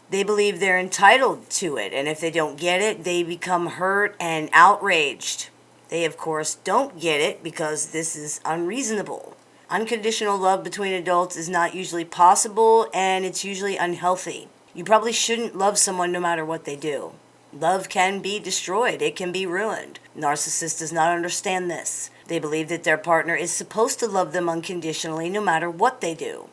They believe they're entitled to it, and if they don't get it, they become hurt and outraged. They, of course, don't get it because this is unreasonable. Unconditional love between adults is not usually possible, and it's usually unhealthy. You probably shouldn't love someone no matter what they do. Love can be destroyed. It can be ruined. Narcissist does not understand this. They believe that their partner is supposed to love them unconditionally no matter what they do.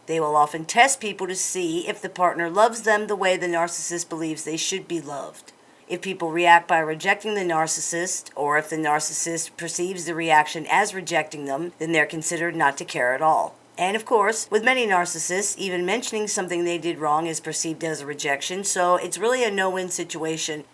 They will often test people to see if the partner loves them the way the narcissist believes they should be loved. If people react by rejecting the narcissist, or if the narcissist perceives the reaction as rejecting them, then they're considered not to care at all. And of course, with many narcissists, even mentioning something they did wrong is perceived as a rejection, so it's really a no-win situation.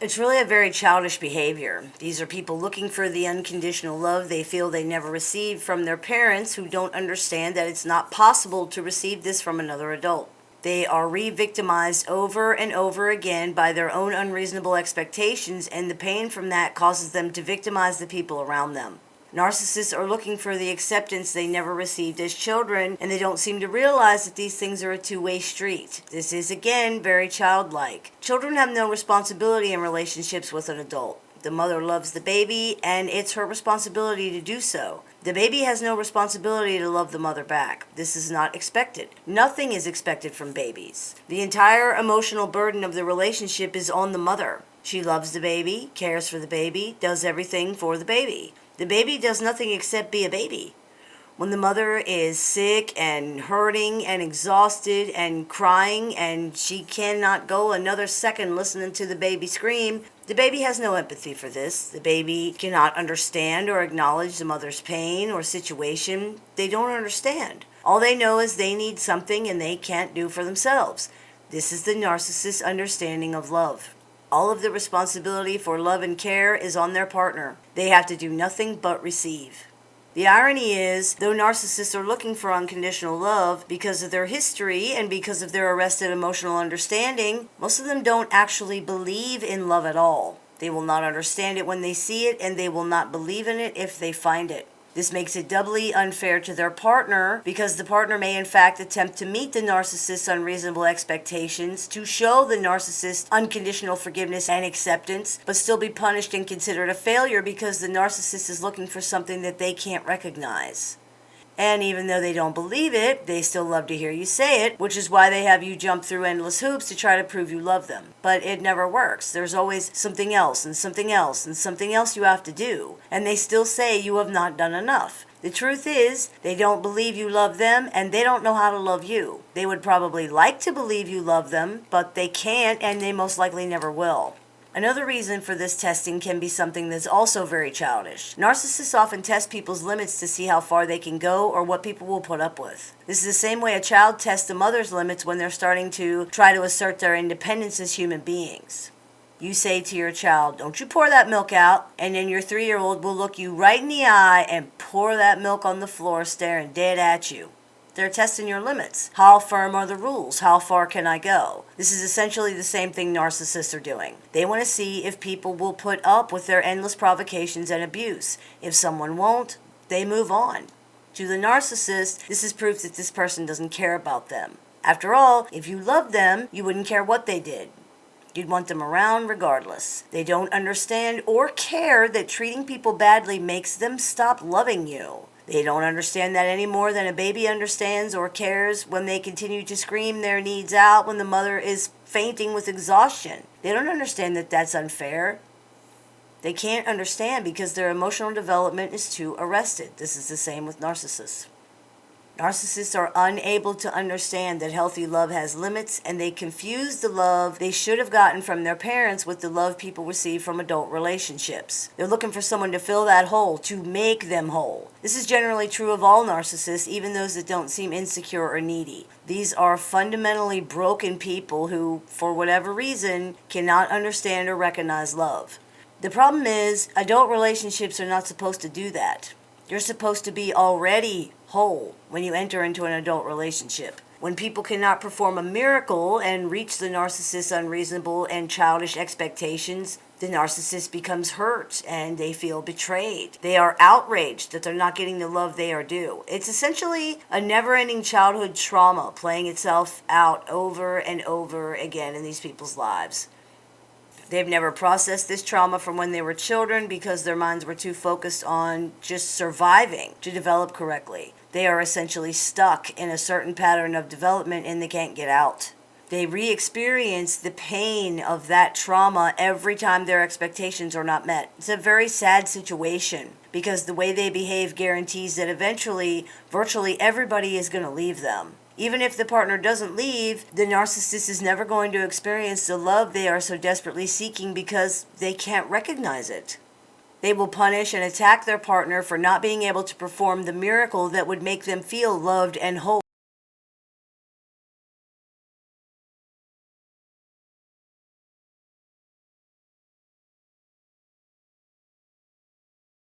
It's really a very childish behavior. These are people looking for the unconditional love they feel they never received from their parents, who don't understand that it's not possible to receive this from another adult. They are re-victimized over and over again by their own unreasonable expectations, and the pain from that causes them to victimize the people around them. Narcissists are looking for the acceptance they never received as children, and they don't seem to realize that these things are a two-way street. This is, again, very childlike. Children have no responsibility in relationships with an adult. The mother loves the baby, and it's her responsibility to do so. The baby has no responsibility to love the mother back. This is not expected. Nothing is expected from babies. The entire emotional burden of the relationship is on the mother. She loves the baby, cares for the baby, does everything for the baby. The baby does nothing except be a baby. When the mother is sick and hurting and exhausted and crying and she cannot go another second listening to the baby scream, the baby has no empathy for this. The baby cannot understand or acknowledge the mother's pain or situation. They don't understand. All they know is they need something and they can't do for themselves. This is the narcissist's understanding of love. All of the responsibility for love and care is on their partner. They have to do nothing but receive. The irony is, though narcissists are looking for unconditional love because of their history and because of their arrested emotional understanding, most of them don't actually believe in love at all. They will not understand it when they see it, and they will not believe in it if they find it. This makes it doubly unfair to their partner, because the partner may in fact attempt to meet the narcissist's unreasonable expectations, to show the narcissist unconditional forgiveness and acceptance, but still be punished and considered a failure because the narcissist is looking for something that they can't recognize. And even though they don't believe it, they still love to hear you say it, which is why they have you jump through endless hoops to try to prove you love them. But it never works. There's always something else and something else and something else you have to do. And they still say you have not done enough. The truth is, they don't believe you love them, and they don't know how to love you. They would probably like to believe you love them, but they can't, and they most likely never will. Another reason for this testing can be something that's also very childish. Narcissists often test people's limits to see how far they can go or what people will put up with. This is the same way a child tests a mother's limits when they're starting to try to assert their independence as human beings. You say to your child, "Don't you pour that milk out," and then your 3-year-old will look you right in the eye and pour that milk on the floor, staring dead at you. They're testing your limits. How firm are the rules? How far can I go? This is essentially the same thing narcissists are doing. They want to see if people will put up with their endless provocations and abuse. If someone won't, they move on. To the narcissist, this is proof that this person doesn't care about them. After all, if you loved them, you wouldn't care what they did. You'd want them around regardless. They don't understand or care that treating people badly makes them stop loving you. They don't understand that any more than a baby understands or cares when they continue to scream their needs out when the mother is fainting with exhaustion. They don't understand that that's unfair. They can't understand because their emotional development is too arrested. This is the same with narcissists. Narcissists are unable to understand that healthy love has limits, and they confuse the love they should have gotten from their parents with the love people receive from adult relationships. They're looking for someone to fill that hole, to make them whole. This is generally true of all narcissists, even those that don't seem insecure or needy. These are fundamentally broken people who, for whatever reason, cannot understand or recognize love. The problem is, adult relationships are not supposed to do that. You're supposed to be already whole when you enter into an adult relationship. When people cannot perform a miracle and reach the narcissist's unreasonable and childish expectations, the narcissist becomes hurt and they feel betrayed. They are outraged that they're not getting the love they are due. It's essentially a never-ending childhood trauma playing itself out over and over again in these people's lives. They've never processed this trauma from when they were children because their minds were too focused on just surviving to develop correctly. They are essentially stuck in a certain pattern of development and they can't get out. They re-experience the pain of that trauma every time their expectations are not met. It's a very sad situation because the way they behave guarantees that eventually virtually everybody is going to leave them. Even if the partner doesn't leave, the narcissist is never going to experience the love they are so desperately seeking because they can't recognize it. They will punish and attack their partner for not being able to perform the miracle that would make them feel loved and whole.